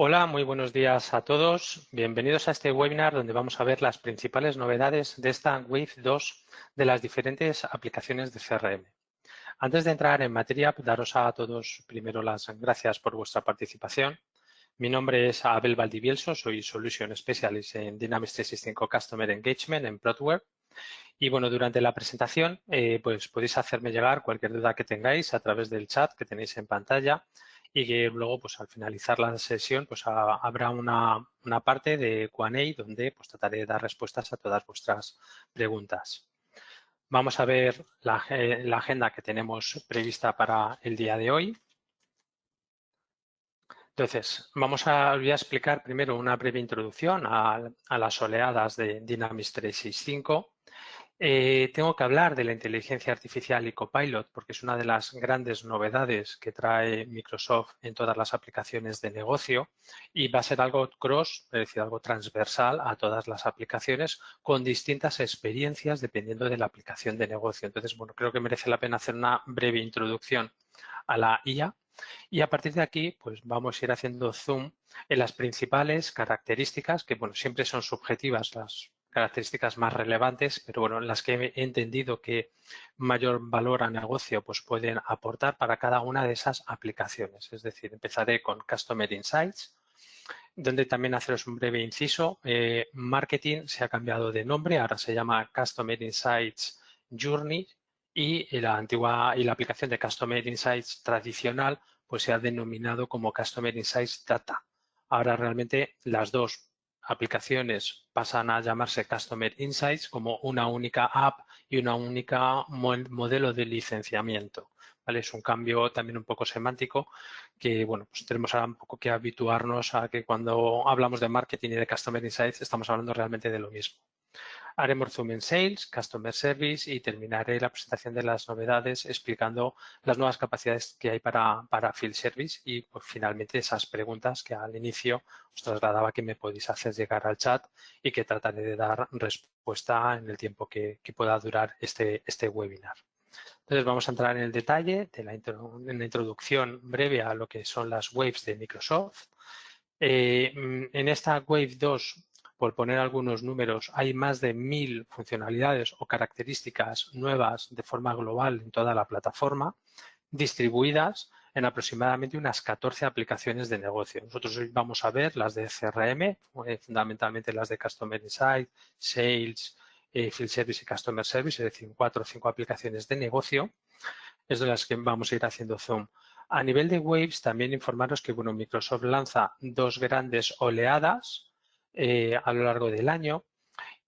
Hola, muy buenos días a todos. Bienvenidos a este webinar donde vamos a ver las principales novedades de esta Wave 2 de las diferentes aplicaciones de CRM. Antes de entrar en materia, daros a todos primero las gracias por vuestra participación. Mi nombre es Abel Valdivielso, soy Solution Specialist en Dynamics 365 Customer Engagement en Prodware. Y bueno, durante la presentación pues podéis hacerme llegar cualquier duda que tengáis a través del chat que tenéis en pantalla y que luego pues al finalizar la sesión pues habrá una parte de Q&A donde pues trataré de dar respuestas a todas vuestras preguntas. Vamos a ver la agenda que tenemos prevista para el día de hoy. Entonces, voy a explicar primero una breve introducción a las oleadas de Dynamics 365. Tengo que hablar de la inteligencia artificial y Copilot porque es una de las grandes novedades que trae Microsoft en todas las aplicaciones de negocio y va a ser algo cross, es decir, algo transversal a todas las aplicaciones con distintas experiencias dependiendo de la aplicación de negocio. Entonces, bueno, creo que merece la pena hacer una breve introducción a la IA y a partir de aquí, pues vamos a ir haciendo zoom en las principales características que, bueno, siempre son subjetivas las características más relevantes, pero bueno, las que he entendido que mayor valor a negocio pues pueden aportar para cada una de esas aplicaciones. Es decir, empezaré con Customer Insights, donde también haceros un breve inciso. Marketing se ha cambiado de nombre, ahora se llama Customer Insights Journey y la aplicación de Customer Insights tradicional pues se ha denominado como Customer Insights Data. Ahora realmente las dos aplicaciones pasan a llamarse Customer Insights como una única app y una única modelo de licenciamiento. ¿Vale? Es un cambio también un poco semántico que, bueno, pues tenemos ahora un poco que habituarnos a que cuando hablamos de marketing y de Customer Insights estamos hablando realmente de lo mismo. Haremos zoom en Sales, Customer Service y terminaré la presentación de las novedades explicando las nuevas capacidades que hay para Field Service y pues, finalmente esas preguntas que al inicio os trasladaba que me podéis hacer llegar al chat y que trataré de dar respuesta en el tiempo que pueda durar este webinar. Entonces vamos a entrar en el detalle de en la introducción breve a lo que son las waves de Microsoft. En esta Wave 2, por poner algunos números, hay más de 1000 funcionalidades o características nuevas de forma global en toda la plataforma, distribuidas en aproximadamente unas 14 aplicaciones de negocio. Nosotros hoy vamos a ver las de CRM, fundamentalmente las de Customer Insight, Sales, Field Service y Customer Service, es decir, 4 o 5 aplicaciones de negocio. Es de las que vamos a ir haciendo zoom. A nivel de waves, también informaros que bueno, Microsoft lanza dos grandes oleadas a lo largo del año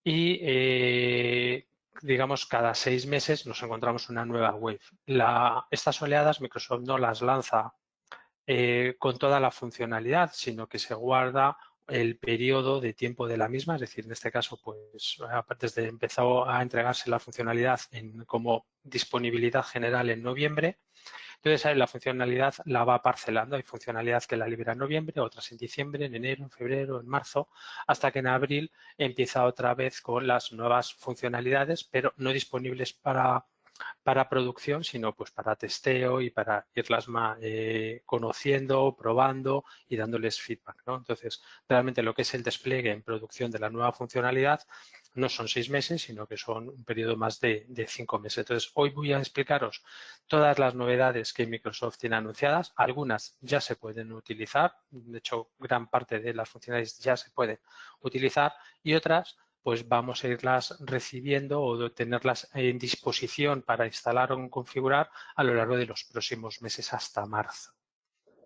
y digamos cada 6 meses nos encontramos una nueva wave. Estas oleadas Microsoft no las lanza con toda la funcionalidad, sino que se guarda el periodo de tiempo de la misma, es decir, en este caso, pues desde empezó a entregarse la funcionalidad como disponibilidad general en noviembre. Entonces, la funcionalidad la va parcelando. Hay funcionalidad que la libera en noviembre, otras en diciembre, en enero, en febrero, en marzo, hasta que en abril empieza otra vez con las nuevas funcionalidades, pero no disponibles para producción, sino pues para testeo y para irlas conociendo, probando y dándoles feedback, ¿no? Entonces, realmente lo que es el despliegue en producción de la nueva funcionalidad no son 6 meses, sino que son un periodo más de 5 meses. Entonces, hoy voy a explicaros todas las novedades que Microsoft tiene anunciadas. Algunas ya se pueden utilizar, de hecho, gran parte de las funcionalidades ya se pueden utilizar y otras pues vamos a irlas recibiendo o tenerlas en disposición para instalar o configurar a lo largo de los próximos meses hasta marzo.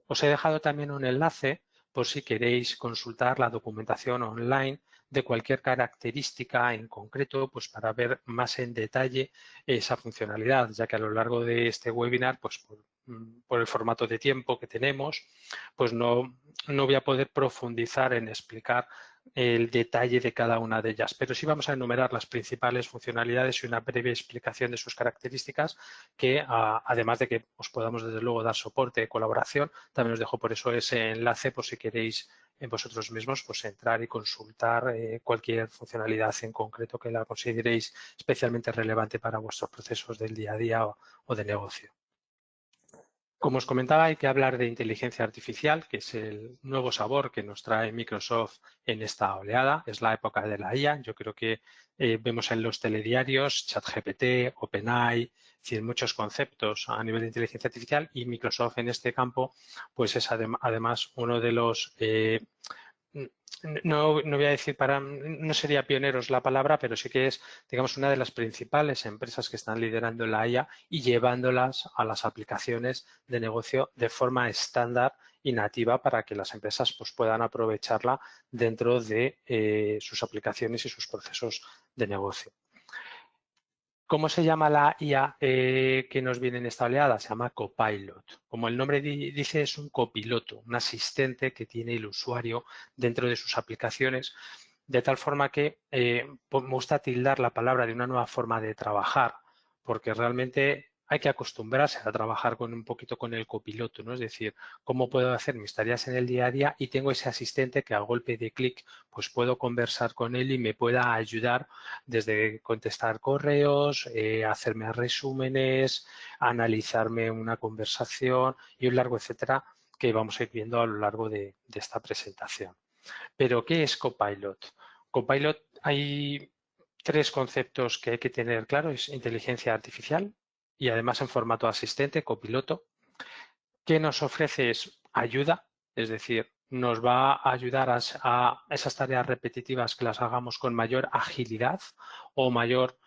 Os he dejado también un enlace por si queréis consultar la documentación online de cualquier característica en concreto, pues para ver más en detalle esa funcionalidad, ya que a lo largo de este webinar, pues por el formato de tiempo que tenemos, pues no voy a poder profundizar en explicar el detalle de cada una de ellas, pero sí vamos a enumerar las principales funcionalidades y una breve explicación de sus características que, además de que os podamos desde luego dar soporte y colaboración, también os dejo por eso ese enlace por si queréis vosotros mismos pues entrar y consultar cualquier funcionalidad en concreto que la consideréis especialmente relevante para vuestros procesos del día a día o de negocio. Como os comentaba, hay que hablar de inteligencia artificial, que es el nuevo sabor que nos trae Microsoft en esta oleada. Es la época de la IA. Yo creo que vemos en los telediarios ChatGPT, OpenAI, es decir, muchos conceptos a nivel de inteligencia artificial, y Microsoft en este campo pues es además uno de los no voy a decir no sería pioneros la palabra, pero sí que es, digamos, una de las principales empresas que están liderando la IA y llevándolas a las aplicaciones de negocio de forma estándar y nativa para que las empresas pues, puedan aprovecharla dentro de sus aplicaciones y sus procesos de negocio. ¿Cómo se llama la IA que nos viene en esta oleada? Se llama Copilot. Como el nombre dice, es un copiloto, un asistente que tiene el usuario dentro de sus aplicaciones, de tal forma que me gusta tildar la palabra de una nueva forma de trabajar, porque realmente hay que acostumbrarse a trabajar con un poquito con el copiloto, ¿no? Es decir, cómo puedo hacer mis tareas en el día a día y tengo ese asistente que a golpe de clic pues puedo conversar con él y me pueda ayudar desde contestar correos, hacerme resúmenes, analizarme una conversación y un largo etcétera que vamos a ir viendo a lo largo de esta presentación. Pero, ¿qué es Copilot? Copilot, hay tres conceptos que hay que tener claro. Es inteligencia artificial y además en formato asistente, copiloto. ¿Qué nos ofrece? Es ayuda, es decir, nos va a ayudar a esas tareas repetitivas que las hagamos con mayor agilidad o mayor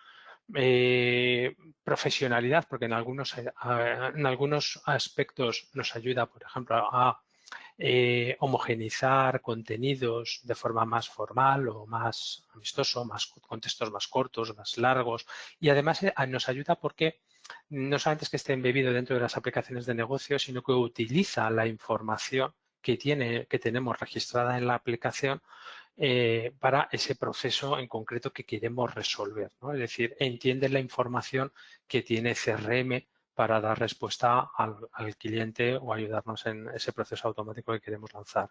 profesionalidad, porque en algunos aspectos nos ayuda, por ejemplo, a homogeneizar contenidos de forma más formal o más amistoso, con textos más cortos, más largos, y además nos ayuda porque no solamente es que esté embebido dentro de las aplicaciones de negocio, sino que utiliza la información que tenemos registrada en la aplicación para ese proceso en concreto que queremos resolver, ¿no? Es decir, entiende la información que tiene CRM para dar respuesta al cliente o ayudarnos en ese proceso automático que queremos lanzar.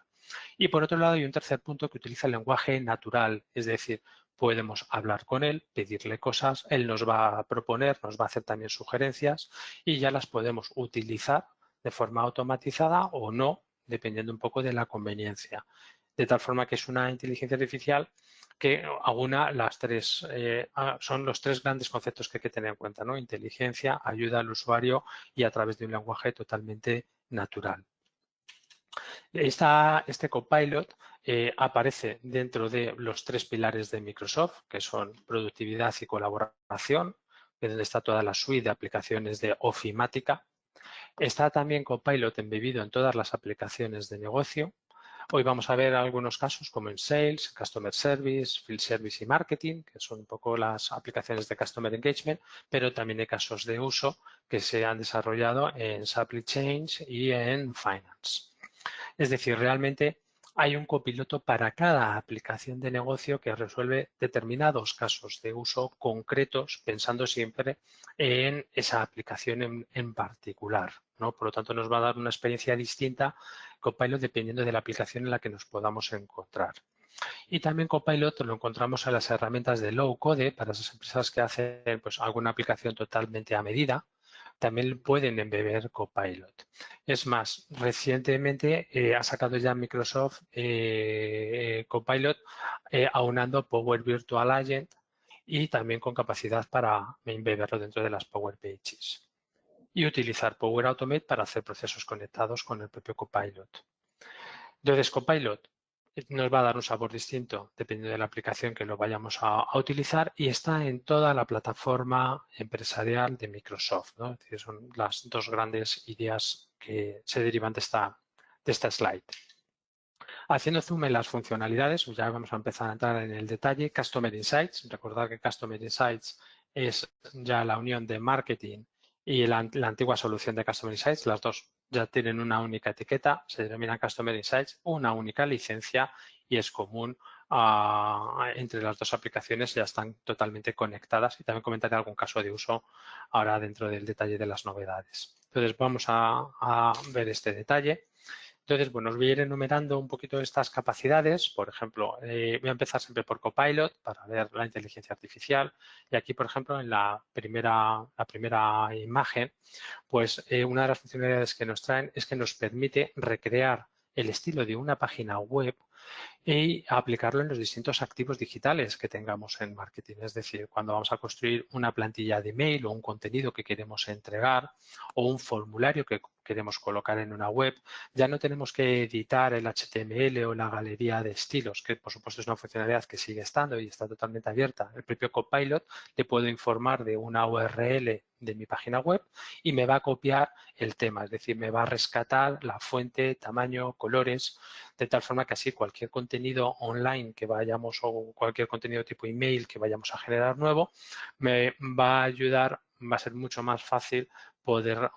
Y por otro lado hay un tercer punto que utiliza el lenguaje natural, es decir, podemos hablar con él, pedirle cosas, él nos va a proponer, nos va a hacer también sugerencias y ya las podemos utilizar de forma automatizada o no, dependiendo un poco de la conveniencia. De tal forma que es una inteligencia artificial que aúna son los tres grandes conceptos que hay que tener en cuenta, ¿no? Inteligencia, ayuda al usuario y a través de un lenguaje totalmente natural. Este Copilot aparece dentro de los tres pilares de Microsoft, que son productividad y colaboración, que donde está toda la suite de aplicaciones de ofimática. Está también Copilot embebido en todas las aplicaciones de negocio. Hoy vamos a ver algunos casos como en Sales, Customer Service, Field Service y Marketing, que son un poco las aplicaciones de Customer Engagement, pero también hay casos de uso que se han desarrollado en Supply Chain y en Finance. Es decir, realmente hay un copiloto para cada aplicación de negocio que resuelve determinados casos de uso concretos, pensando siempre en esa aplicación en particular, ¿no? Por lo tanto, nos va a dar una experiencia distinta Copilot dependiendo de la aplicación en la que nos podamos encontrar. Y también Copilot lo encontramos en las herramientas de low code para esas empresas que hacen pues, alguna aplicación totalmente a medida. También pueden embeber Copilot. Es más, recientemente ha sacado ya Microsoft Copilot aunando Power Virtual Agent y también con capacidad para embeberlo dentro de las Power Pages. Y utilizar Power Automate para hacer procesos conectados con el propio Copilot. Entonces, Copilot nos va a dar un sabor distinto dependiendo de la aplicación que lo vayamos a utilizar y está en toda la plataforma empresarial de Microsoft, ¿no? Es decir, son las dos grandes ideas que se derivan de esta slide. Haciendo zoom en las funcionalidades, ya vamos a empezar a entrar en el detalle. Customer Insights, recordad que Customer Insights es ya la unión de marketing y la antigua solución de Customer Insights. Las dos ya tienen una única etiqueta, se denomina Customer Insights, una única licencia y es común entre las dos aplicaciones, ya están totalmente conectadas y también comentaré algún caso de uso ahora dentro del detalle de las novedades. Entonces vamos a ver este detalle. Entonces, bueno, os voy a ir enumerando un poquito estas capacidades. Por ejemplo, voy a empezar siempre por Copilot para ver la inteligencia artificial. Y aquí, por ejemplo, en la primera imagen, pues una de las funcionalidades que nos traen es que nos permite recrear el estilo de una página web y aplicarlo en los distintos activos digitales que tengamos en marketing. Es decir, cuando vamos a construir una plantilla de email o un contenido que queremos entregar o un formulario que queremos colocar en una web, ya no tenemos que editar el HTML o la galería de estilos, que por supuesto es una funcionalidad que sigue estando y está totalmente abierta. El propio Copilot le puedo informar de una URL de mi página web y me va a copiar el tema, es decir, me va a rescatar la fuente, tamaño, colores, de tal forma que así cualquier contenido online que vayamos o cualquier contenido tipo email que vayamos a generar nuevo, me va a ayudar, va a ser mucho más fácil poder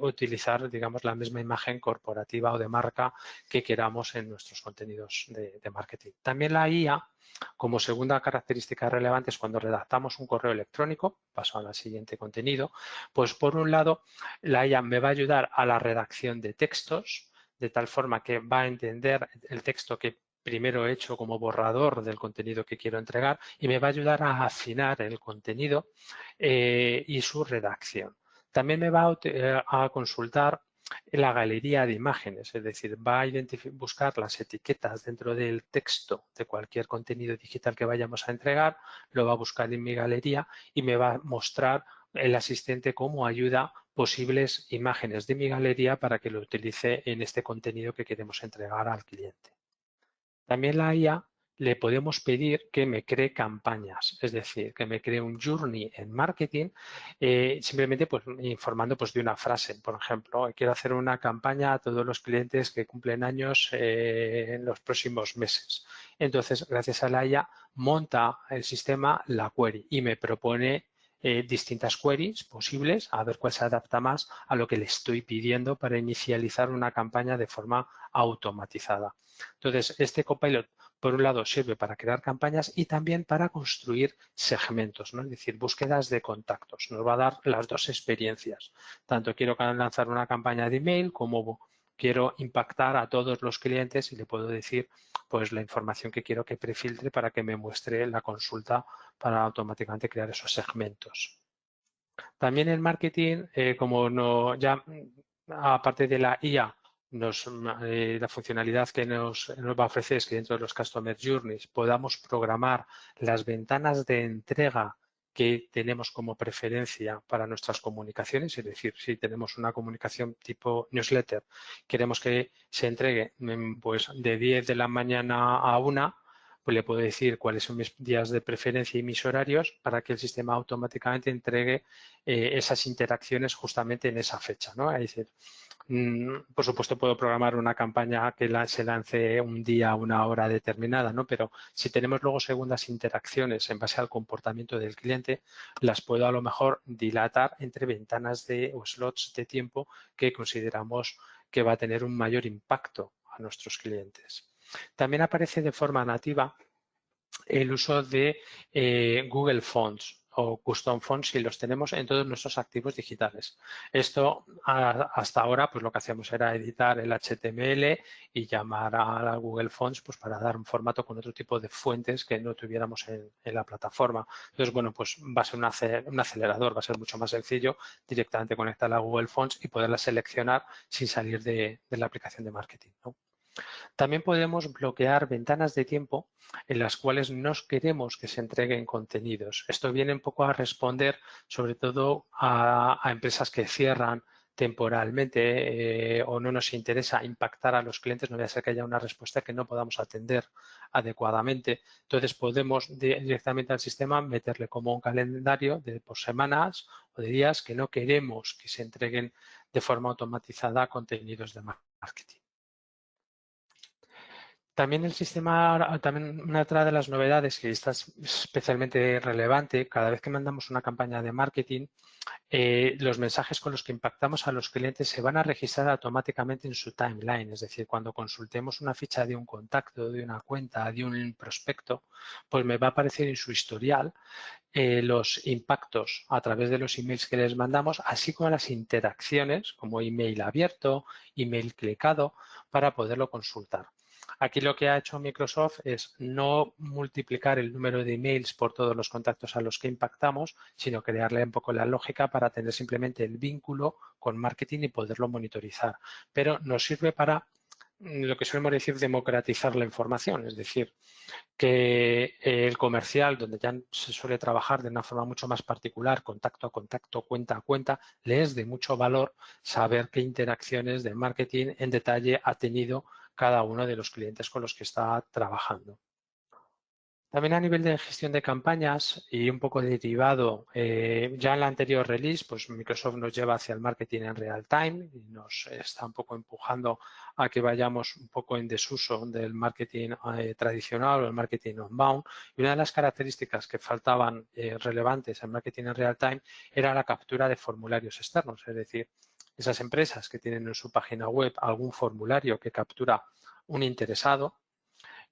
utilizar, digamos, la misma imagen corporativa o de marca que queramos en nuestros contenidos de marketing. También la IA, como segunda característica relevante, es cuando redactamos un correo electrónico, paso al siguiente contenido, pues por un lado, la IA me va a ayudar a la redacción de textos, de tal forma que va a entender el texto que primero he hecho como borrador del contenido que quiero entregar y me va a ayudar a afinar el contenido y su redacción. También me va a consultar la galería de imágenes, es decir, va a buscar las etiquetas dentro del texto de cualquier contenido digital que vayamos a entregar, lo va a buscar en mi galería y me va a mostrar el asistente como ayuda posibles imágenes de mi galería para que lo utilice en este contenido que queremos entregar al cliente. También la IA le podemos pedir que me cree campañas, es decir, que me cree un journey en marketing, simplemente pues, informando pues, de una frase. Por ejemplo, quiero hacer una campaña a todos los clientes que cumplen años en los próximos meses. Entonces, gracias a la IA, monta el sistema la query y me propone distintas queries posibles a ver cuál se adapta más a lo que le estoy pidiendo para inicializar una campaña de forma automatizada. Entonces, este Copilot, por un lado, sirve para crear campañas y también para construir segmentos, ¿no? Es decir, búsquedas de contactos. Nos va a dar las dos experiencias. Tanto quiero lanzar una campaña de email como quiero impactar a todos los clientes y le puedo decir pues la información que quiero que prefiltre para que me muestre la consulta para automáticamente crear esos segmentos. También en marketing, como no ya aparte de la IA, la funcionalidad que nos va a ofrecer es que dentro de los Customer Journeys podamos programar las ventanas de entrega que tenemos como preferencia para nuestras comunicaciones, es decir, si tenemos una comunicación tipo newsletter, queremos que se entregue pues, de 10 de la mañana a 1, pues le puedo decir cuáles son mis días de preferencia y mis horarios para que el sistema automáticamente entregue esas interacciones justamente en esa fecha, ¿no? Es decir, por supuesto puedo programar una campaña que se lance un día a una hora determinada, ¿no? Pero si tenemos luego segundas interacciones en base al comportamiento del cliente, las puedo a lo mejor dilatar entre ventanas o slots de tiempo que consideramos que va a tener un mayor impacto a nuestros clientes. También aparece de forma nativa el uso de Google Fonts o Custom Fonts si los tenemos en todos nuestros activos digitales. Esto hasta ahora pues lo que hacíamos era editar el HTML y llamar a la Google Fonts pues para dar un formato con otro tipo de fuentes que no tuviéramos en la plataforma. Entonces, bueno, pues va a ser un acelerador, va a ser mucho más sencillo directamente conectar a Google Fonts y poderla seleccionar sin salir de la aplicación de marketing, ¿no? También podemos bloquear ventanas de tiempo en las cuales no queremos que se entreguen contenidos. Esto viene un poco a responder sobre todo a empresas que cierran temporalmente o no nos interesa impactar a los clientes, no vaya a ser que haya una respuesta que no podamos atender adecuadamente. Entonces podemos directamente al sistema meterle como un calendario por semanas o de días que no queremos que se entreguen de forma automatizada contenidos de marketing. También el sistema, también una otra de las novedades que está especialmente relevante, cada vez que mandamos una campaña de marketing, los mensajes con los que impactamos a los clientes se van a registrar automáticamente en su timeline. Es decir, cuando consultemos una ficha de un contacto, de una cuenta, de un prospecto, pues me va a aparecer en su historial los impactos a través de los emails que les mandamos, así como las interacciones, como email abierto, email clicado, para poderlo consultar. Aquí lo que ha hecho Microsoft es no multiplicar el número de emails por todos los contactos a los que impactamos, sino crearle un poco la lógica para tener simplemente el vínculo con marketing y poderlo monitorizar. Pero nos sirve para lo que solemos decir democratizar la información, es decir, que el comercial, donde ya se suele trabajar de una forma mucho más particular, contacto a contacto, cuenta a cuenta, le es de mucho valor saber qué interacciones de marketing en detalle ha tenido cada uno de los clientes con los que está trabajando. También a nivel de gestión de campañas y un poco derivado, ya en la anterior release, pues Microsoft nos lleva hacia el marketing en real time y nos está un poco empujando a que vayamos un poco en desuso del marketing tradicional o el marketing on-bound. Y una de las características que faltaban relevantes en marketing en real time era la captura de formularios externos, es decir, esas empresas que tienen en su página web algún formulario que captura un interesado,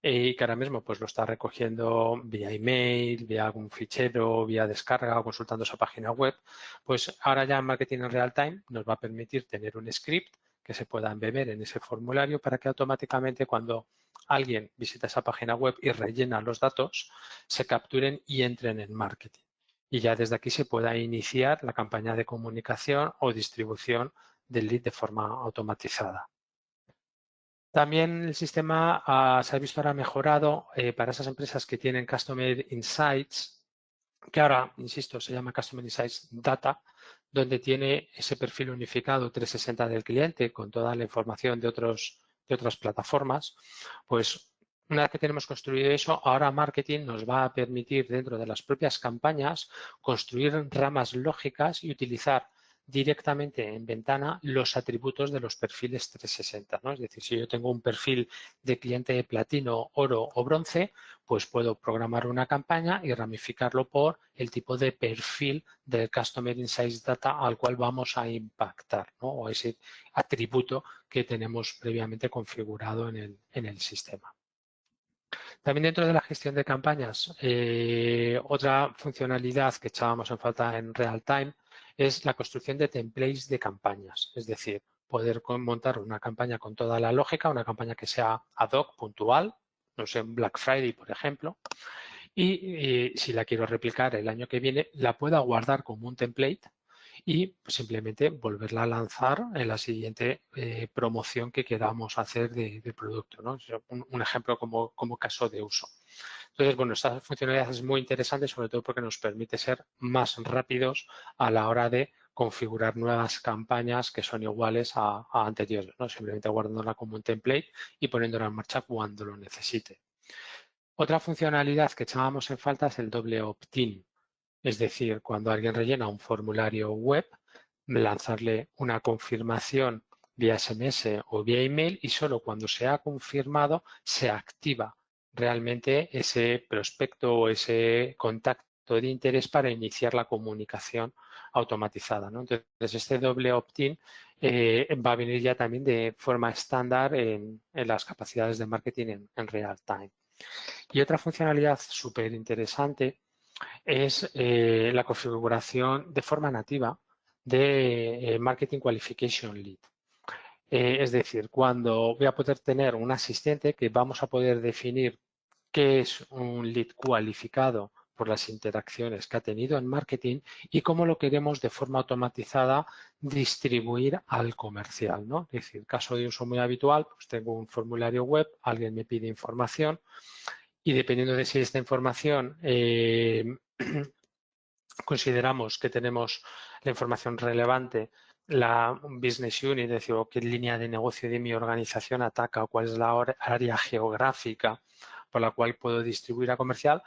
y que ahora mismo pues lo está recogiendo vía email, vía algún fichero, vía descarga o consultando esa página web, pues ahora ya en Marketing en Real Time nos va a permitir tener un script que se pueda embeber en ese formulario para que automáticamente cuando alguien visita esa página web y rellena los datos, se capturen y entren en marketing. Y ya desde aquí se pueda iniciar la campaña de comunicación o distribución del lead de forma automatizada. También el sistema se ha visto ahora mejorado para esas empresas que tienen Customer Insights, que ahora, insisto, se llama Customer Insights Data, donde tiene ese perfil unificado 360 del cliente con toda la información de otras plataformas. Pues una vez que tenemos construido eso, ahora marketing nos va a permitir dentro de las propias campañas construir ramas lógicas y utilizar directamente en ventana los atributos de los perfiles 360, ¿no? Es decir, si yo tengo un perfil de cliente de platino, oro o bronce, pues puedo programar una campaña y ramificarlo por el tipo de perfil del Customer Insights Data al cual vamos a impactar, ¿no? O ese atributo que tenemos previamente configurado en el sistema. También dentro de la gestión de campañas, otra funcionalidad que echábamos en falta en real time es la construcción de templates de campañas, es decir, poder montar una campaña con toda la lógica, una campaña que sea ad hoc, puntual, no sé, en Black Friday, por ejemplo, y si la quiero replicar el año que viene, la pueda guardar como un template y simplemente volverla a lanzar en la siguiente promoción que queramos hacer del producto, ¿no? Un ejemplo como caso de uso. Entonces, bueno, esta funcionalidad es muy interesante, sobre todo porque nos permite ser más rápidos a la hora de configurar nuevas campañas que son iguales a anteriores, ¿no? Simplemente guardándola como un template y poniéndola en marcha cuando lo necesite. Otra funcionalidad que echábamos en falta es el doble opt-in. Es decir, cuando alguien rellena un formulario web, lanzarle una confirmación vía SMS o vía email y solo cuando se ha confirmado se activa realmente ese prospecto o ese contacto de interés para iniciar la comunicación automatizada, ¿no? Entonces, este doble opt-in va a venir ya también de forma estándar en las capacidades de marketing en real time. Y otra funcionalidad súper interesante es la configuración de forma nativa de Marketing Qualification Lead. Es decir, cuando voy a poder tener un asistente que vamos a poder definir qué es un lead cualificado por las interacciones que ha tenido en marketing y cómo lo queremos de forma automatizada distribuir al comercial, ¿no? Es decir, caso de uso muy habitual, pues tengo un formulario web, alguien me pide información y dependiendo de si esta información consideramos que tenemos la información relevante, la business unit, es decir, qué línea de negocio de mi organización ataca o cuál es la área geográfica por la cual puedo distribuir a comercial,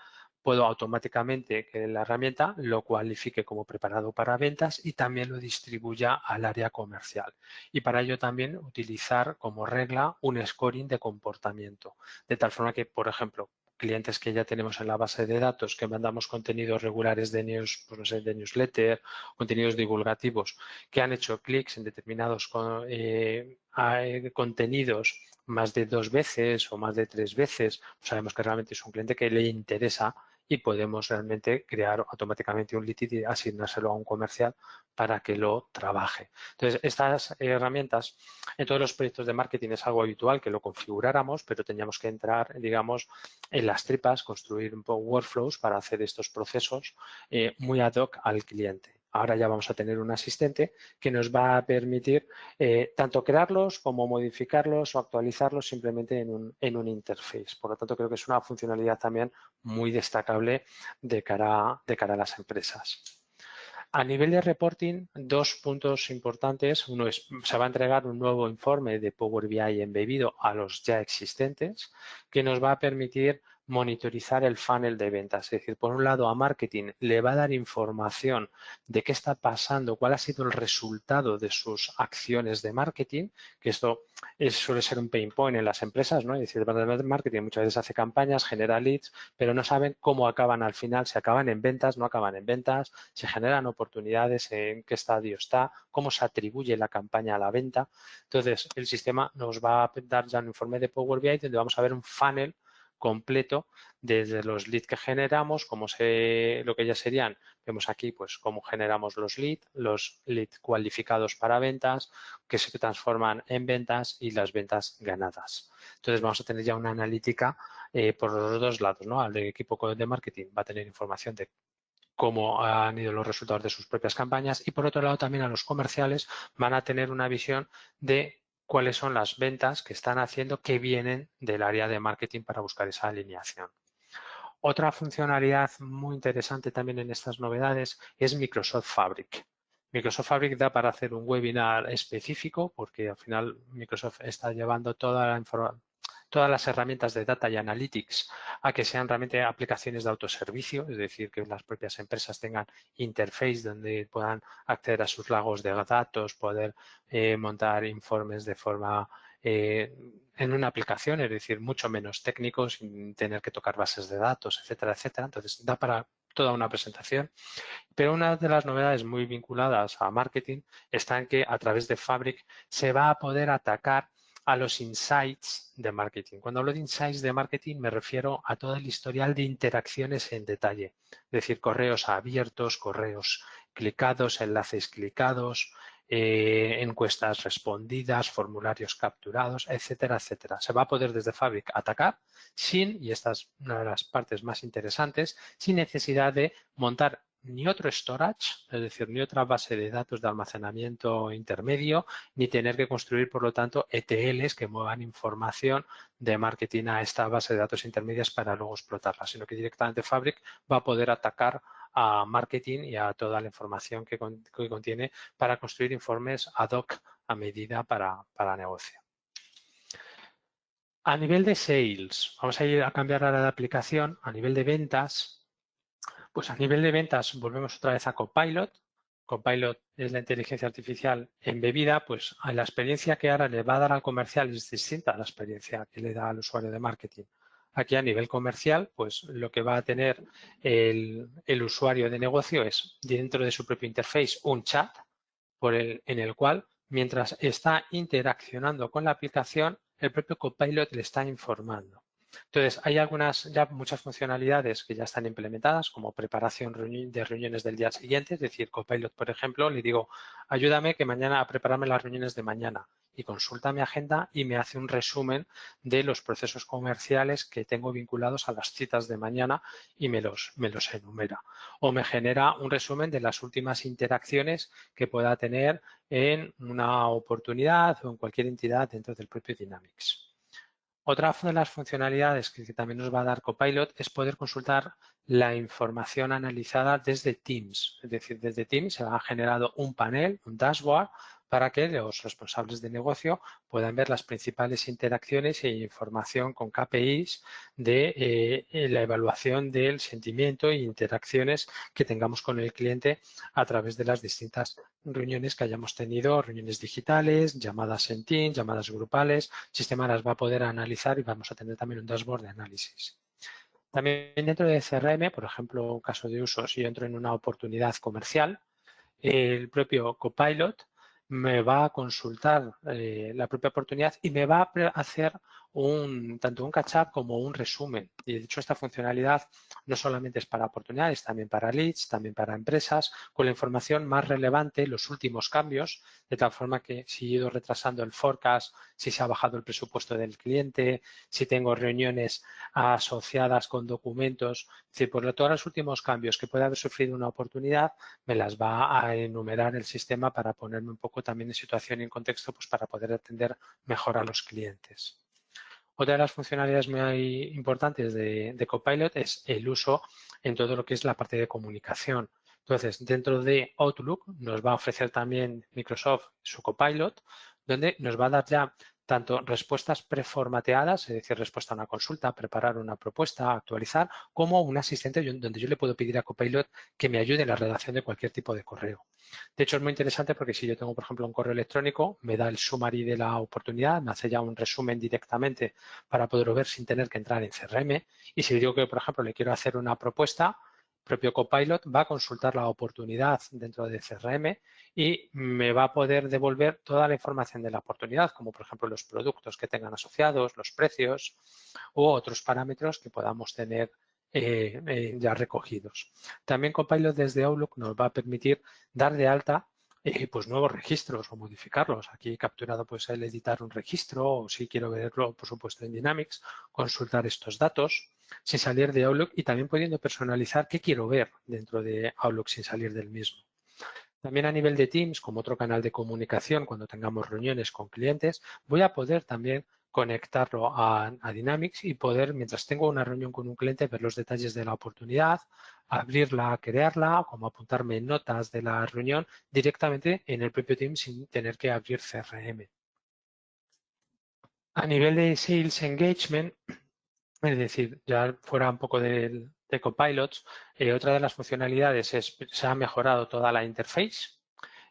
puedo automáticamente que la herramienta lo cualifique como preparado para ventas y también lo distribuya al área comercial. Y para ello también utilizar como regla un scoring de comportamiento, de tal forma que, por ejemplo, clientes que ya tenemos en la base de datos, que mandamos contenidos regulares de pues no sé, de newsletter, contenidos divulgativos, que han hecho clics en determinados contenidos más de 2 veces o más de 3 veces, pues sabemos que realmente es un cliente que le interesa y podemos realmente crear automáticamente un lead y asignárselo a un comercial para que lo trabaje. Entonces, estas herramientas en todos los proyectos de marketing es algo habitual que lo configuráramos, pero teníamos que entrar, digamos, en las tripas, construir un poco workflows para hacer estos procesos muy ad hoc al cliente. Ahora ya vamos a tener un asistente que nos va a permitir tanto crearlos como modificarlos o actualizarlos simplemente en un interface. Por lo tanto, creo que es una funcionalidad también muy destacable de cara a las empresas. A nivel de reporting, 2 puntos importantes. Uno es, se va a entregar un nuevo informe de Power BI embebido a los ya existentes que nos va a permitir monitorizar el funnel de ventas. Es decir, por un lado a marketing le va a dar información de qué está pasando, cuál ha sido el resultado de sus acciones de marketing, que esto suele ser un pain point en las empresas, ¿no? Es decir, el departamento de marketing muchas veces hace campañas, genera leads, pero no saben cómo acaban al final, si acaban en ventas, no acaban en ventas, si generan oportunidades, en qué estadio está, cómo se atribuye la campaña a la venta. Entonces, el sistema nos va a dar ya un informe de Power BI donde vamos a ver un funnel completo desde los leads que generamos, lo que ya serían, vemos aquí pues cómo generamos los leads cualificados para ventas, que se transforman en ventas y las ventas ganadas. Entonces vamos a tener ya una analítica por los dos lados, ¿no? El equipo de marketing va a tener información de cómo han ido los resultados de sus propias campañas y por otro lado también a los comerciales van a tener una visión de cuáles son las ventas que están haciendo que vienen del área de marketing para buscar esa alineación. Otra funcionalidad muy interesante también en estas novedades es Microsoft Fabric. Microsoft Fabric da para hacer un webinar específico porque al final Microsoft está llevando todas las herramientas de Data y Analytics a que sean realmente aplicaciones de autoservicio, es decir, que las propias empresas tengan interface donde puedan acceder a sus lagos de datos, poder montar informes de forma en una aplicación, es decir, mucho menos técnico, sin tener que tocar bases de datos, etcétera, etcétera. Entonces, da para toda una presentación. Pero una de las novedades muy vinculadas a marketing está en que a través de Fabric se va a poder atacar a los insights de marketing. Cuando hablo de insights de marketing me refiero a todo el historial de interacciones en detalle, es decir, correos abiertos, correos clicados, enlaces clicados, encuestas respondidas, formularios capturados, etcétera, etcétera. Se va a poder desde Fabric atacar y esta es una de las partes más interesantes, sin necesidad de montar ni otro storage, es decir, ni otra base de datos de almacenamiento intermedio, ni tener que construir, por lo tanto, ETLs que muevan información de marketing a esta base de datos intermedias para luego explotarla, sino que directamente Fabric va a poder atacar a marketing y a toda la información que contiene para construir informes ad hoc a medida para negocio. A nivel de sales, vamos a ir a cambiar ahora de aplicación. A nivel de ventas, pues a nivel de ventas volvemos otra vez a Copilot. Copilot es la inteligencia artificial embebida, pues la experiencia que ahora le va a dar al comercial es distinta a la experiencia que le da al usuario de marketing. Aquí a nivel comercial, pues lo que va a tener el usuario de negocio es dentro de su propio interface un chat en el cual, mientras está interaccionando con la aplicación, el propio Copilot le está informando. Entonces, hay muchas funcionalidades que ya están implementadas, como preparación de reuniones del día siguiente, es decir, Copilot, por ejemplo, le digo, ayúdame a prepararme las reuniones de mañana y consulta mi agenda y me hace un resumen de los procesos comerciales que tengo vinculados a las citas de mañana y me los enumera. O me genera un resumen de las últimas interacciones que pueda tener en una oportunidad o en cualquier entidad dentro del propio Dynamics. Otra de las funcionalidades que también nos va a dar Copilot es poder consultar la información analizada desde Teams. Es decir, desde Teams se ha generado un panel, un dashboard, para que los responsables de negocio puedan ver las principales interacciones e información con KPIs de la evaluación del sentimiento e interacciones que tengamos con el cliente a través de las distintas reuniones que hayamos tenido, reuniones digitales, llamadas en Teams, llamadas grupales. El sistema las va a poder analizar y vamos a tener también un dashboard de análisis. También dentro de CRM, por ejemplo, un caso de uso, si yo entro en una oportunidad comercial, el propio Copilot me va a consultar la propia oportunidad y me va a hacer tanto un catch-up como un resumen. Y de hecho esta funcionalidad no solamente es para oportunidades, también para leads, también para empresas, con la información más relevante, los últimos cambios, de tal forma que si he ido retrasando el forecast, si se ha bajado el presupuesto del cliente, si tengo reuniones asociadas con documentos, es decir, por todos los últimos cambios que puede haber sufrido una oportunidad, me las va a enumerar el sistema para ponerme un poco también en situación y en contexto, pues para poder atender mejor a los clientes. Otra de las funcionalidades muy importantes de Copilot es el uso en todo lo que es la parte de comunicación. Entonces, dentro de Outlook nos va a ofrecer también Microsoft su Copilot, donde nos va a dar ya tanto respuestas preformateadas, es decir, respuesta a una consulta, preparar una propuesta, actualizar, como un asistente donde yo le puedo pedir a Copilot que me ayude en la redacción de cualquier tipo de correo. De hecho, es muy interesante porque si yo tengo, por ejemplo, un correo electrónico, me da el summary de la oportunidad, me hace ya un resumen directamente para poderlo ver sin tener que entrar en CRM. Y si digo que, por ejemplo, le quiero hacer una propuesta, el propio Copilot va a consultar la oportunidad dentro de CRM y me va a poder devolver toda la información de la oportunidad, como por ejemplo los productos que tengan asociados, los precios u otros parámetros que podamos tener ya recogidos. También Copilot desde Outlook nos va a permitir dar de alta pues nuevos registros o modificarlos. Aquí he capturado pues el editar un registro o si quiero verlo, por supuesto, en Dynamics, consultar estos datos sin salir de Outlook y también pudiendo personalizar qué quiero ver dentro de Outlook sin salir del mismo. También a nivel de Teams, como otro canal de comunicación, cuando tengamos reuniones con clientes, voy a poder también conectarlo a Dynamics y poder, mientras tengo una reunión con un cliente, ver los detalles de la oportunidad, abrirla, crearla, como apuntarme notas de la reunión directamente en el propio Teams sin tener que abrir CRM. A nivel de Sales Engagement, es decir, ya fuera un poco de Copilots, otra de las funcionalidades es se ha mejorado toda la interface.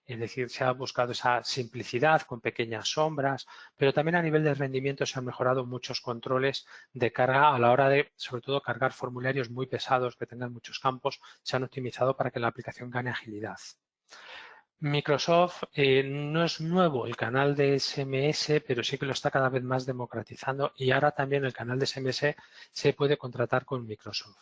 Es decir, se ha buscado esa simplicidad con pequeñas sombras, pero también a nivel de rendimiento se han mejorado muchos controles de carga a la hora de, sobre todo, cargar formularios muy pesados que tengan muchos campos, se han optimizado para que la aplicación gane agilidad. Microsoft no es nuevo el canal de SMS, pero sí que lo está cada vez más democratizando y ahora también el canal de SMS se puede contratar con Microsoft.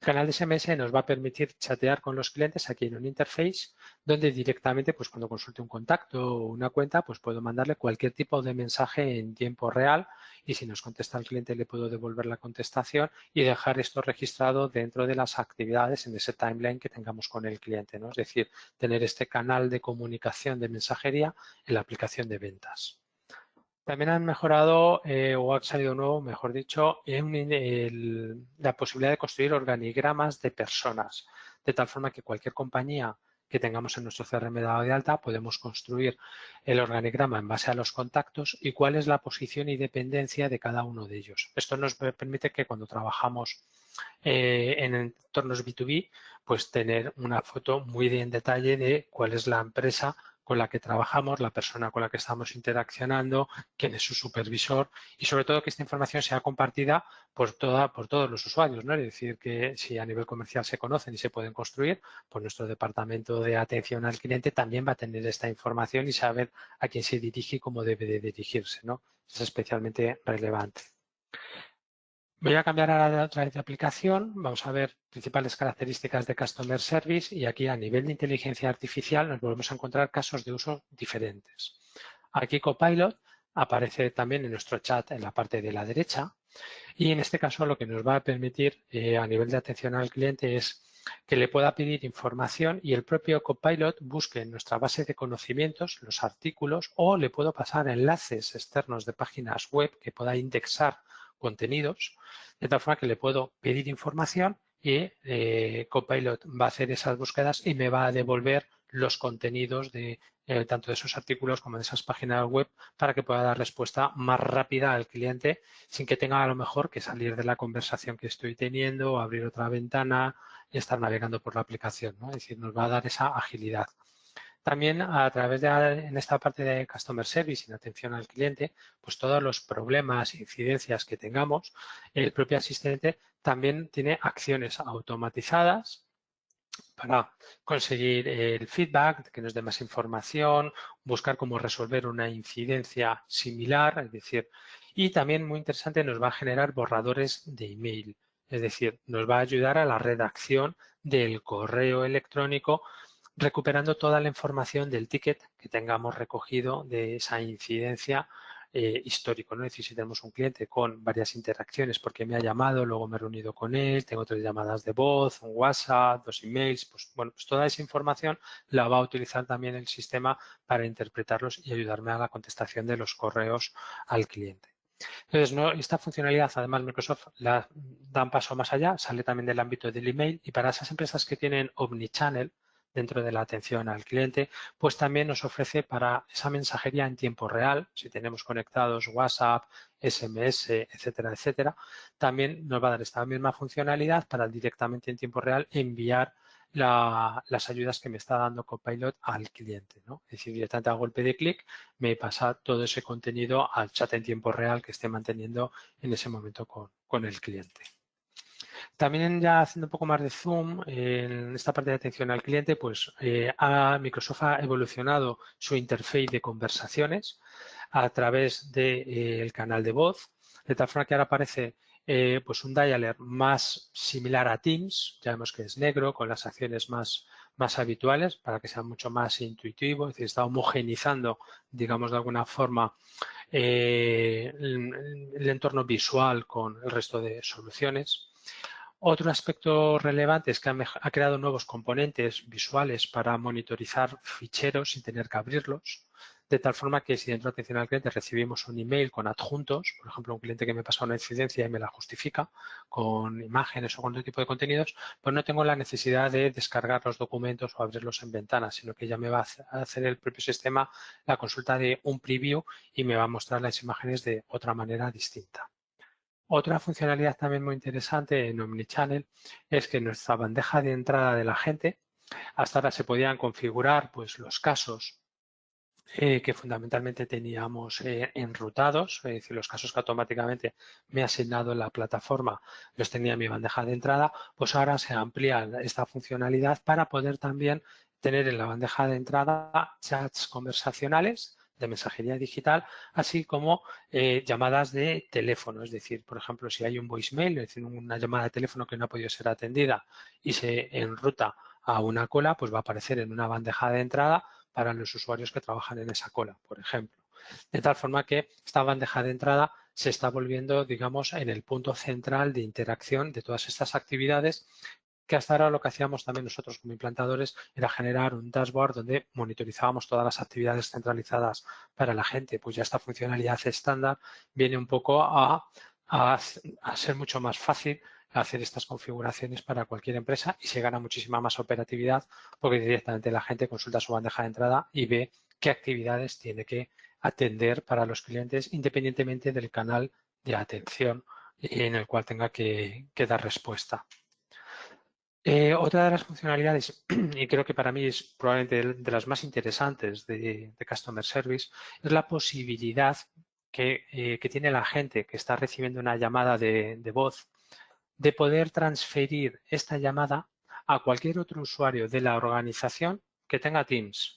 El canal de SMS nos va a permitir chatear con los clientes aquí en un interface donde directamente, pues cuando consulte un contacto o una cuenta, pues puedo mandarle cualquier tipo de mensaje en tiempo real y si nos contesta el cliente le puedo devolver la contestación y dejar esto registrado dentro de las actividades en ese timeline que tengamos con el cliente, ¿no? Es decir, tener este canal de comunicación de mensajería en la aplicación de ventas. También han mejorado o ha salido nuevo, mejor dicho, la posibilidad de construir organigramas de personas, de tal forma que cualquier compañía que tengamos en nuestro CRM dado de alta, podemos construir el organigrama en base a los contactos y cuál es la posición y dependencia de cada uno de ellos. Esto nos permite que cuando trabajamos en entornos B2B, pues tener una foto muy en detalle de cuál es la empresa con la que trabajamos, la persona con la que estamos interaccionando, quién es su supervisor y sobre todo que esta información sea compartida por todos los usuarios, ¿no? Es decir, que si a nivel comercial se conocen y se pueden construir, pues nuestro departamento de atención al cliente también va a tener esta información y saber a quién se dirige y cómo debe de dirigirse, ¿no? Es especialmente relevante. Voy a cambiar ahora otra vez de aplicación. Vamos a ver principales características de Customer Service y aquí a nivel de inteligencia artificial nos volvemos a encontrar casos de uso diferentes. Aquí Copilot aparece también en nuestro chat en la parte de la derecha y en este caso lo que nos va a permitir a nivel de atención al cliente es que le pueda pedir información y el propio Copilot busque en nuestra base de conocimientos los artículos o le puedo pasar enlaces externos de páginas web que pueda indexar contenidos, de tal forma que le puedo pedir información y Copilot va a hacer esas búsquedas y me va a devolver los contenidos de tanto de esos artículos como de esas páginas web, para que pueda dar respuesta más rápida al cliente sin que tenga a lo mejor que salir de la conversación que estoy teniendo, abrir otra ventana y estar navegando por la aplicación, ¿no? Es decir, nos va a dar esa agilidad. También a través de en esta parte de Customer Service y de atención al cliente, pues todos los problemas, incidencias que tengamos, el propio asistente también tiene acciones automatizadas para conseguir el feedback, que nos dé más información, buscar cómo resolver una incidencia similar, es decir, y también muy interesante nos va a generar borradores de email, es decir, nos va a ayudar a la redacción del correo electrónico recuperando toda la información del ticket que tengamos recogido de esa incidencia histórico, ¿no? Es decir, si tenemos un cliente con varias interacciones porque me ha llamado, luego me he reunido con él, tengo 3 llamadas de voz, un WhatsApp, 2 emails, pues bueno, pues toda esa información la va a utilizar también el sistema para interpretarlos y ayudarme a la contestación de los correos al cliente. Entonces, ¿no? Esta funcionalidad, además, Microsoft la da un paso más allá, sale también del ámbito del email y para esas empresas que tienen omnichannel dentro de la atención al cliente, pues también nos ofrece para esa mensajería en tiempo real, si tenemos conectados WhatsApp, SMS, etcétera, etcétera, también nos va a dar esta misma funcionalidad para directamente en tiempo real enviar las ayudas que me está dando Copilot al cliente, ¿no? Es decir, directamente a golpe de clic me pasa todo ese contenido al chat en tiempo real que esté manteniendo en ese momento con el cliente. También ya haciendo un poco más de zoom en esta parte de atención al cliente, pues Microsoft ha evolucionado su interface de conversaciones a través del canal de voz, de tal forma que ahora aparece pues un dialer más similar a Teams, ya vemos que es negro, con las acciones más habituales para que sea mucho más intuitivo, es decir, está homogenizando, digamos de alguna forma, el entorno visual con el resto de soluciones. Otro aspecto relevante es que ha creado nuevos componentes visuales para monitorizar ficheros sin tener que abrirlos, de tal forma que si dentro de atención al cliente recibimos un email con adjuntos, por ejemplo, un cliente que me pasa una incidencia y me la justifica con imágenes o con otro tipo de contenidos, pues no tengo la necesidad de descargar los documentos o abrirlos en ventanas, sino que ya me va a hacer el propio sistema la consulta de un preview y me va a mostrar las imágenes de otra manera distinta. Otra funcionalidad también muy interesante en Omnichannel es que en nuestra bandeja de entrada de la gente, hasta ahora se podían configurar pues, los casos que fundamentalmente teníamos enrutados, es decir, los casos que automáticamente me ha asignado la plataforma los tenía en mi bandeja de entrada, pues ahora se amplía esta funcionalidad para poder también tener en la bandeja de entrada chats conversacionales de mensajería digital, así como llamadas de teléfono. Es decir, por ejemplo, si hay un voicemail, es decir, una llamada de teléfono que no ha podido ser atendida y se enruta a una cola, pues va a aparecer en una bandeja de entrada para los usuarios que trabajan en esa cola, por ejemplo. De tal forma que esta bandeja de entrada se está volviendo, digamos, en el punto central de interacción de todas estas actividades que hasta ahora lo que hacíamos también nosotros como implantadores era generar un dashboard donde monitorizábamos todas las actividades centralizadas para la gente. Pues ya esta funcionalidad estándar viene un poco a ser mucho más fácil hacer estas configuraciones para cualquier empresa y se gana muchísima más operatividad porque directamente la gente consulta su bandeja de entrada y ve qué actividades tiene que atender para los clientes independientemente del canal de atención en el cual tenga que dar respuesta. Otra de las funcionalidades, y creo que para mí es probablemente de las más interesantes de Customer Service, es la posibilidad que tiene la gente que está recibiendo una llamada de voz de poder transferir esta llamada a cualquier otro usuario de la organización que tenga Teams.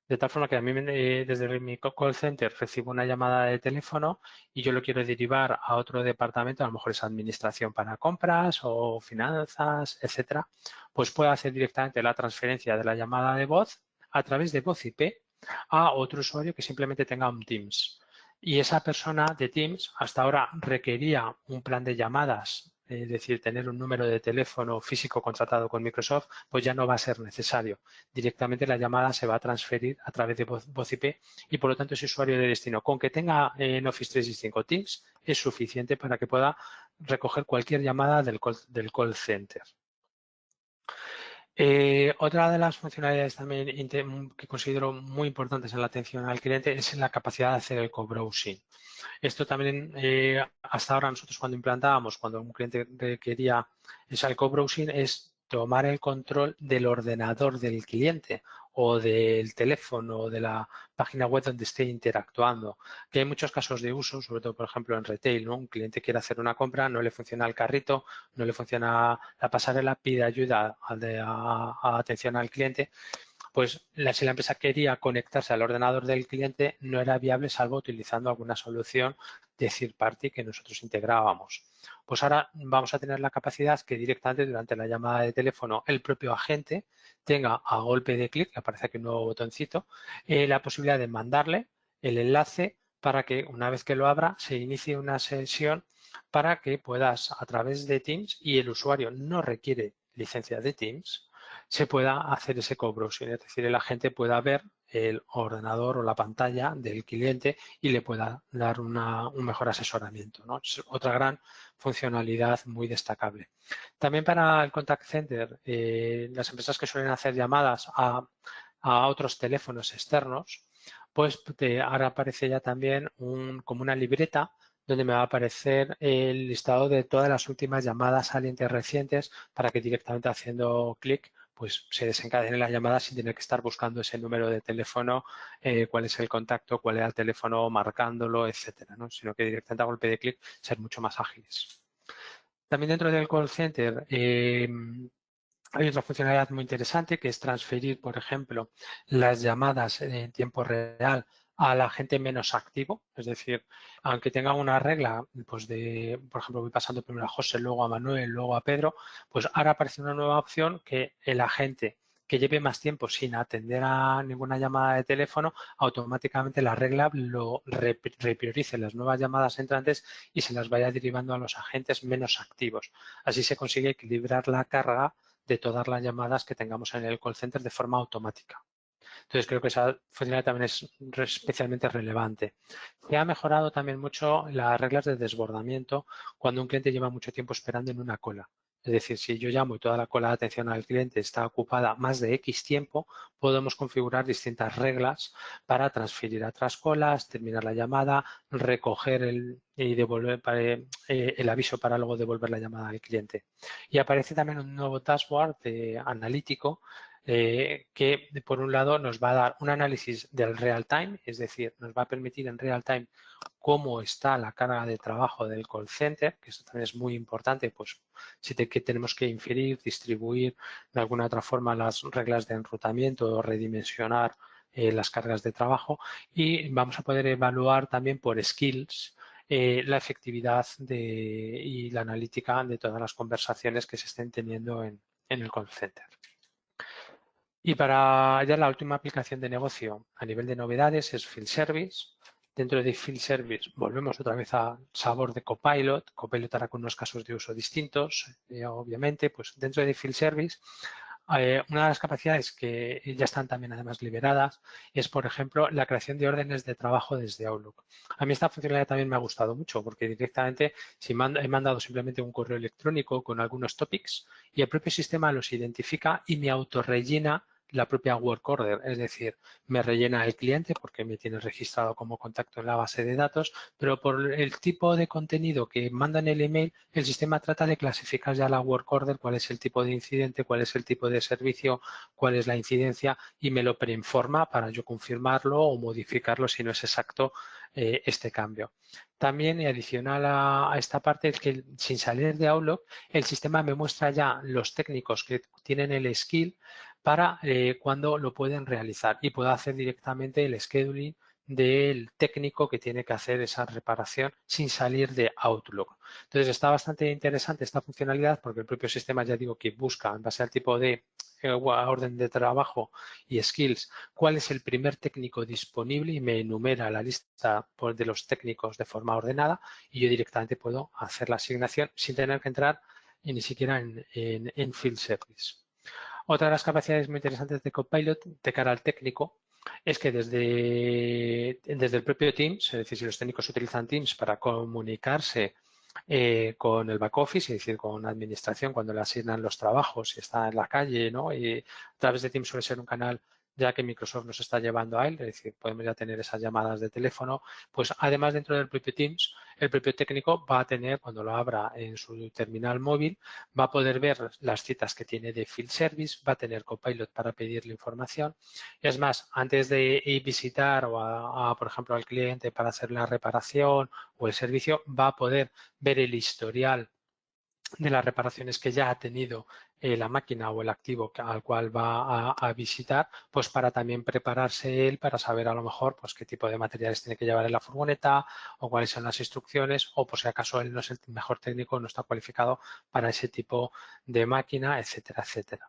De tal forma que a mí desde mi call center recibo una llamada de teléfono y yo lo quiero derivar a otro departamento, a lo mejor es administración para compras o finanzas, etcétera, pues puedo hacer directamente la transferencia de la llamada de voz a través de voz IP a otro usuario que simplemente tenga un Teams. Y esa persona de Teams hasta ahora requería un plan de llamadas, es decir, tener un número de teléfono físico contratado con Microsoft, pues ya no va a ser necesario. Directamente la llamada se va a transferir a través de voz IP y por lo tanto ese usuario de destino con que tenga en Office 365 Teams es suficiente para que pueda recoger cualquier llamada del call center. Otra de las funcionalidades también que considero muy importantes en la atención al cliente es la capacidad de hacer el co-browsing. Esto también, hasta ahora nosotros cuando implantábamos, cuando un cliente requería el co-browsing, es tomar el control del ordenador del cliente o del teléfono o de la página web donde esté interactuando. Que hay muchos casos de uso, sobre todo, por ejemplo, en retail, ¿no? Un cliente quiere hacer una compra, no le funciona el carrito, no le funciona la pasarela, pide ayuda a atención al cliente. Pues si la empresa quería conectarse al ordenador del cliente, no era viable salvo utilizando alguna solución de third party que nosotros integrábamos. Pues ahora vamos a tener la capacidad que directamente durante la llamada de teléfono el propio agente tenga a golpe de clic, le aparece aquí un nuevo botoncito, la posibilidad de mandarle el enlace para que una vez que lo abra se inicie una sesión para que puedas a través de Teams, y el usuario no requiere licencia de Teams, se pueda hacer ese co-browsing, es decir, el agente pueda ver el ordenador o la pantalla del cliente y le pueda dar un mejor asesoramiento, ¿no? Es otra gran funcionalidad muy destacable. También para el contact center, las empresas que suelen hacer llamadas a otros teléfonos externos, pues ahora aparece ya también como una libreta donde me va a aparecer el listado de todas las últimas llamadas salientes recientes para que directamente haciendo clic pues se desencadene la llamada sin tener que estar buscando ese número de teléfono, cuál es el contacto, cuál era el teléfono, marcándolo, etcétera, ¿no? Sino que directamente a golpe de clic ser mucho más ágiles. También dentro del call center hay otra funcionalidad muy interesante que es transferir, por ejemplo, las llamadas en tiempo real a la gente menos activo. Es decir, aunque tenga una regla, pues por ejemplo, voy pasando primero a José, luego a Manuel, luego a Pedro, pues ahora aparece una nueva opción que el agente que lleve más tiempo sin atender a ninguna llamada de teléfono, automáticamente la regla lo repriorice las nuevas llamadas entrantes y se las vaya derivando a los agentes menos activos. Así se consigue equilibrar la carga de todas las llamadas que tengamos en el call center de forma automática. Entonces, creo que esa funcionalidad también es especialmente relevante. Se ha mejorado también mucho las reglas de desbordamiento cuando un cliente lleva mucho tiempo esperando en una cola. Es decir, si yo llamo y toda la cola de atención al cliente está ocupada más de X tiempo, podemos configurar distintas reglas para transferir a otras colas, terminar la llamada, recoger y devolver el aviso para luego devolver la llamada al cliente. Y aparece también un nuevo dashboard analítico que por un lado nos va a dar un análisis del real time, es decir, nos va a permitir en real time cómo está la carga de trabajo del call center, que esto también es muy importante, pues si que tenemos que inferir, distribuir de alguna otra forma las reglas de enrutamiento o redimensionar las cargas de trabajo, y vamos a poder evaluar también por skills la efectividad y la analítica de todas las conversaciones que se estén teniendo en el call center. Y para ya la última aplicación de negocio a nivel de novedades es Field Service. Dentro de Field Service volvemos otra vez al sabor de Copilot. Copilot hará con unos casos de uso distintos, obviamente. Pues dentro de Field Service, una de las capacidades que ya están también además liberadas es, por ejemplo, la creación de órdenes de trabajo desde Outlook. A mí esta funcionalidad también me ha gustado mucho porque directamente si he mandado simplemente un correo electrónico con algunos topics y el propio sistema los identifica y me autorrellena la propia work order, es decir, me rellena el cliente porque me tiene registrado como contacto en la base de datos, pero por el tipo de contenido que manda en el email, el sistema trata de clasificar ya la work order, cuál es el tipo de incidente, cuál es el tipo de servicio, cuál es la incidencia y me lo preinforma para yo confirmarlo o modificarlo si no es exacto este cambio. También, y adicional a esta parte, es que sin salir de Outlook, el sistema me muestra ya los técnicos que tienen el skill para cuando lo pueden realizar y puedo hacer directamente el scheduling del técnico que tiene que hacer esa reparación sin salir de Outlook. Entonces, está bastante interesante esta funcionalidad porque el propio sistema, ya digo, que busca en base al tipo de orden de trabajo y skills, cuál es el primer técnico disponible y me enumera la lista de los técnicos de forma ordenada y yo directamente puedo hacer la asignación sin tener que entrar ni siquiera en Field Service. Otra de las capacidades muy interesantes de Copilot de cara al técnico es que desde el propio Teams, es decir, si los técnicos utilizan Teams para comunicarse con el back office, es decir, con administración, cuando le asignan los trabajos y está en la calle, ¿no? Y a través de Teams suele ser un canal ya que Microsoft nos está llevando a él, es decir, podemos ya tener esas llamadas de teléfono, pues además dentro del propio Teams, el propio técnico va a tener, cuando lo abra en su terminal móvil, va a poder ver las citas que tiene de Field Service, va a tener Copilot para pedirle información. Es más, antes de ir visitar por ejemplo, al cliente para hacer la reparación o el servicio, va a poder ver el historial de las reparaciones que ya ha tenido la máquina o el activo al cual va a visitar, pues para también prepararse él para saber a lo mejor pues qué tipo de materiales tiene que llevar en la furgoneta o cuáles son las instrucciones o por si acaso él no es el mejor técnico, no está cualificado para ese tipo de máquina, etcétera, etcétera.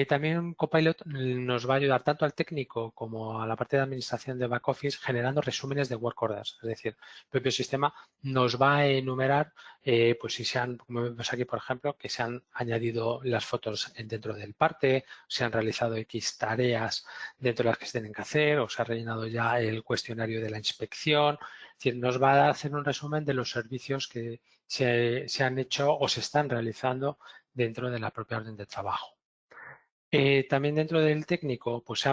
También Copilot nos va a ayudar tanto al técnico como a la parte de administración de back office generando resúmenes de work orders. Es decir, el propio sistema nos va a enumerar, pues si se han, como vemos aquí, por ejemplo, que se han añadido las fotos dentro del parte, se han realizado X tareas dentro de las que se tienen que hacer o se ha rellenado ya el cuestionario de la inspección. Es decir, nos va a hacer un resumen de los servicios que se han hecho o se están realizando dentro de la propia orden de trabajo. También dentro del técnico, pues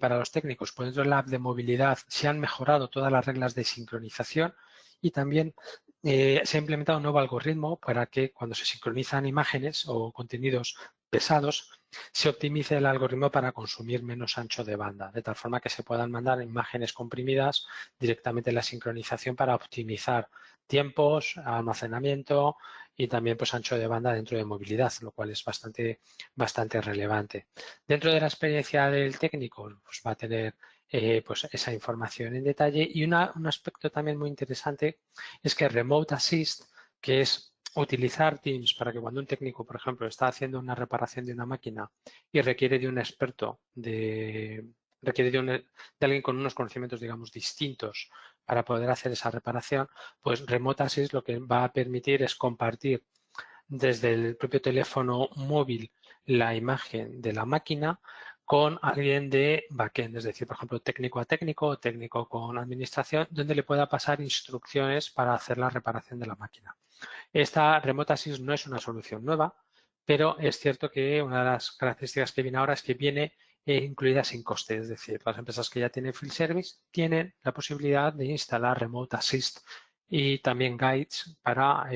para los técnicos, pues dentro de la app de movilidad se han mejorado todas las reglas de sincronización y también se ha implementado un nuevo algoritmo para que cuando se sincronizan imágenes o contenidos pesados, se optimice el algoritmo para consumir menos ancho de banda, de tal forma que se puedan mandar imágenes comprimidas directamente en la sincronización para optimizar tiempos, almacenamiento y también pues ancho de banda dentro de movilidad, lo cual es bastante relevante. Dentro de la experiencia del técnico, pues va a tener pues esa información en detalle y un aspecto también muy interesante es que Remote Assist, que es utilizar Teams para que cuando un técnico, por ejemplo, está haciendo una reparación de una máquina y requiere de un experto, requiere de alguien con unos conocimientos, digamos, distintos para poder hacer esa reparación, pues Remote Assist lo que va a permitir es compartir desde el propio teléfono móvil la imagen de la máquina con alguien de backend, es decir, por ejemplo, técnico a técnico o técnico con administración, donde le pueda pasar instrucciones para hacer la reparación de la máquina. Esta Remote Assist no es una solución nueva, pero es cierto que una de las características que viene ahora es que viene incluida sin coste, es decir, las empresas que ya tienen Field Service tienen la posibilidad de instalar Remote Assist y también guides para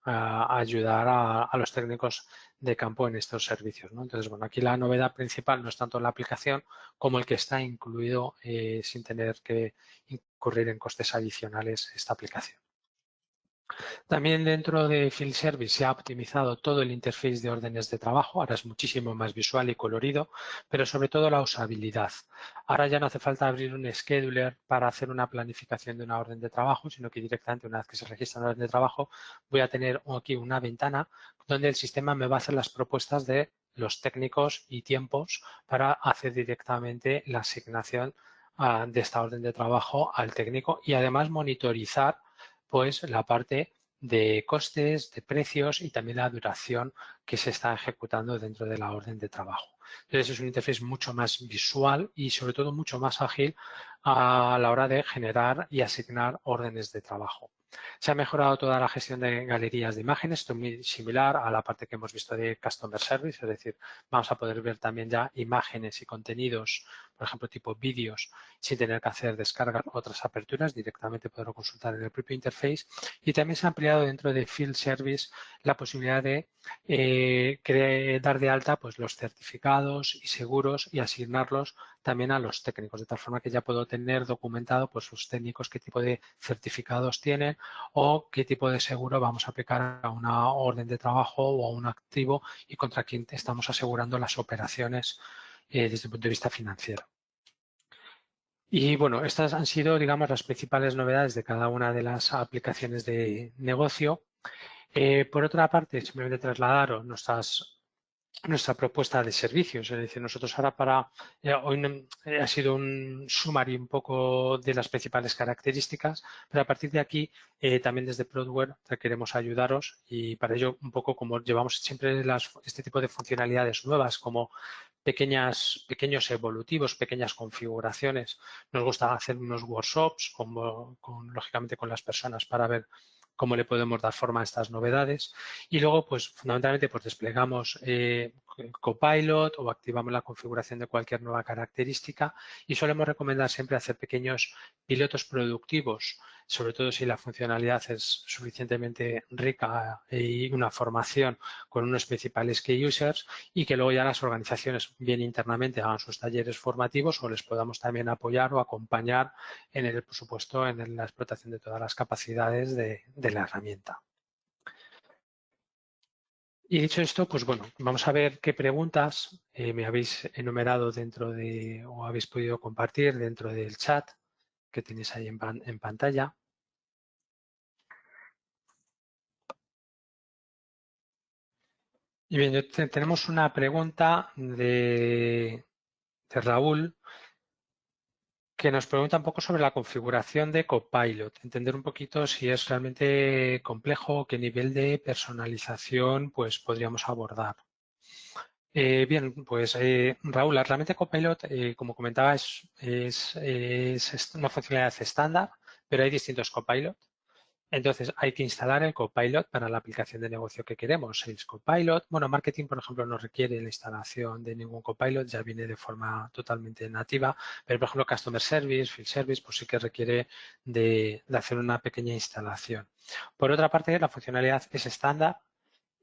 ayudar a los técnicos de campo en estos servicios, ¿no? Entonces, bueno, aquí la novedad principal no es tanto la aplicación como el que está incluido sin tener que incurrir en costes adicionales esta aplicación. También dentro de Field Service se ha optimizado todo el interface de órdenes de trabajo. Ahora es muchísimo más visual y colorido, pero sobre todo la usabilidad. Ahora ya no hace falta abrir un scheduler para hacer una planificación de una orden de trabajo, sino que directamente una vez que se registra una orden de trabajo voy a tener aquí una ventana donde el sistema me va a hacer las propuestas de los técnicos y tiempos para hacer directamente la asignación de esta orden de trabajo al técnico y además monitorizar pues la parte de costes, de precios y también la duración que se está ejecutando dentro de la orden de trabajo. Entonces es un interfaz mucho más visual y sobre todo mucho más ágil a la hora de generar y asignar órdenes de trabajo. Se ha mejorado toda la gestión de galerías de imágenes, esto es muy similar a la parte que hemos visto de Customer Service, es decir, vamos a poder ver también ya imágenes y contenidos, por ejemplo, tipo vídeos, sin tener que hacer descargas u otras aperturas, directamente poderlo consultar en el propio interface. Y también se ha ampliado dentro de Field Service la posibilidad de dar de alta pues, los certificados y seguros y asignarlos también a los técnicos, de tal forma que ya puedo tener documentado pues, los técnicos qué tipo de certificados tienen o qué tipo de seguro vamos a aplicar a una orden de trabajo o a un activo y contra quién estamos asegurando las operaciones desde el punto de vista financiero. Y bueno, estas han sido, digamos, las principales novedades de cada una de las aplicaciones de negocio. Por otra parte, simplemente trasladaros nuestra propuesta de servicios. Es decir, nosotros ahora hoy ha sido un sumario un poco de las principales características, pero a partir de aquí también desde Prodware queremos ayudaros y para ello un poco como llevamos siempre este tipo de funcionalidades nuevas como pequeños evolutivos, pequeñas configuraciones. Nos gusta hacer unos workshops, lógicamente con las personas para ver cómo le podemos dar forma a estas novedades. Y luego, pues fundamentalmente, pues desplegamos Copilot o activamos la configuración de cualquier nueva característica y solemos recomendar siempre hacer pequeños pilotos productivos, sobre todo si la funcionalidad es suficientemente rica y una formación con unos principales key users, y que luego ya las organizaciones bien internamente hagan sus talleres formativos o les podamos también apoyar o acompañar en el, por supuesto, en la explotación de todas las capacidades de la herramienta. Y dicho esto, pues bueno, vamos a ver qué preguntas me habéis enumerado dentro de o habéis podido compartir dentro del chat que tenéis ahí en pantalla. Y bien, tenemos una pregunta de Raúl, que nos pregunta un poco sobre la configuración de Copilot, entender un poquito si es realmente complejo, qué nivel de personalización pues podríamos abordar. Bien, pues Raúl, realmente Copilot, como comentaba, es una funcionalidad estándar, pero hay distintos Copilot. Entonces, hay que instalar el Copilot para la aplicación de negocio que queremos. Sales Copilot. Bueno, marketing, por ejemplo, no requiere la instalación de ningún Copilot, ya viene de forma totalmente nativa. Pero, por ejemplo, Customer Service, Field Service, pues sí que requiere de hacer una pequeña instalación. Por otra parte, la funcionalidad es estándar,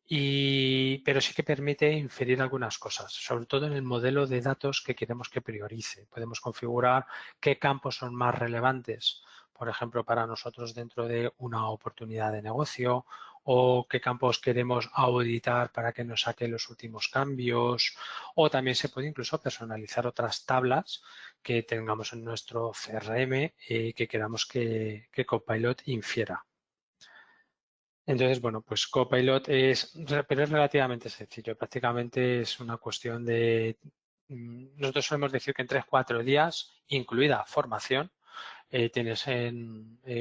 pero sí que permite inferir algunas cosas, sobre todo en el modelo de datos que queremos que priorice. Podemos configurar qué campos son más relevantes, por ejemplo, para nosotros dentro de una oportunidad de negocio, o qué campos queremos auditar para que nos saque los últimos cambios, o también se puede incluso personalizar otras tablas que tengamos en nuestro CRM y que queramos que Copilot infiera. Entonces, bueno, pues Copilot pero es relativamente sencillo. Prácticamente es una cuestión de, nosotros solemos decir que en 3-4 días, incluida formación, tienes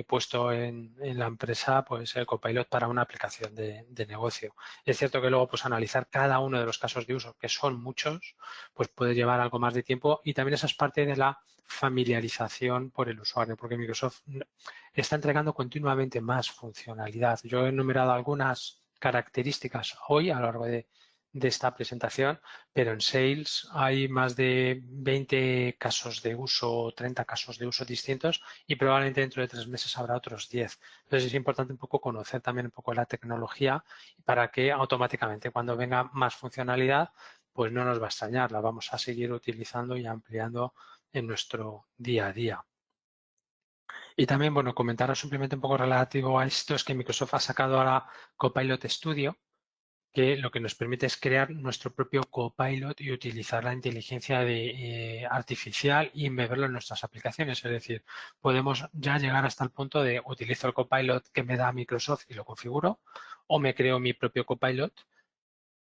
puesto en la empresa pues el Copilot para una aplicación de negocio. Es cierto que luego pues analizar cada uno de los casos de uso, que son muchos, pues puede llevar algo más de tiempo, y también esa es parte de la familiarización por el usuario, porque Microsoft está entregando continuamente más funcionalidad. Yo he enumerado algunas características hoy a lo largo de esta presentación, pero en Sales hay más de 20 casos de uso o 30 casos de uso distintos, y probablemente dentro de 3 meses habrá otros 10. Entonces es importante un poco conocer también un poco la tecnología para que automáticamente cuando venga más funcionalidad pues no nos va a extrañar, la vamos a seguir utilizando y ampliando en nuestro día a día. Y también, bueno, comentaros simplemente un poco relativo a esto, es que Microsoft ha sacado ahora Copilot Studio, que lo que nos permite es crear nuestro propio Copilot y utilizar la inteligencia artificial y embeberlo en nuestras aplicaciones. Es decir, podemos ya llegar hasta el punto de utilizo el Copilot que me da Microsoft y lo configuro, o me creo mi propio Copilot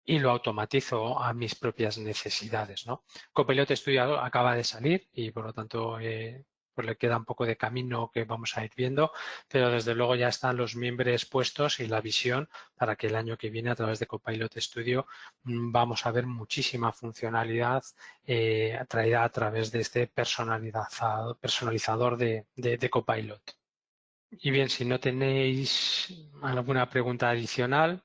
y lo automatizo a mis propias necesidades, ¿no? Copilot Studio acaba de salir y, por lo tanto, pues le queda un poco de camino que vamos a ir viendo, pero desde luego ya están los miembros puestos y la visión para que el año que viene, a través de Copilot Studio, vamos a ver muchísima funcionalidad traída a través de este personalizador de Copilot. Y bien, si no tenéis alguna pregunta adicional,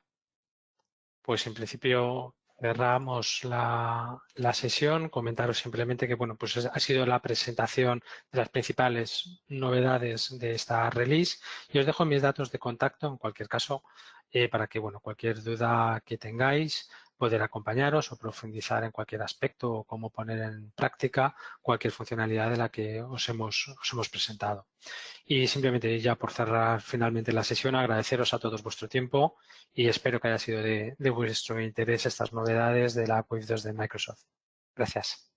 pues en principio cerramos la sesión. Comentaros simplemente que, bueno, pues ha sido la presentación de las principales novedades de esta release, y os dejo mis datos de contacto en cualquier caso para que, bueno, cualquier duda que tengáis, poder acompañaros o profundizar en cualquier aspecto o cómo poner en práctica cualquier funcionalidad de la que os hemos presentado. Y simplemente, ya por cerrar finalmente la sesión, agradeceros a todos vuestro tiempo y espero que haya sido de vuestro interés estas novedades de la Wave 2 de Microsoft. Gracias.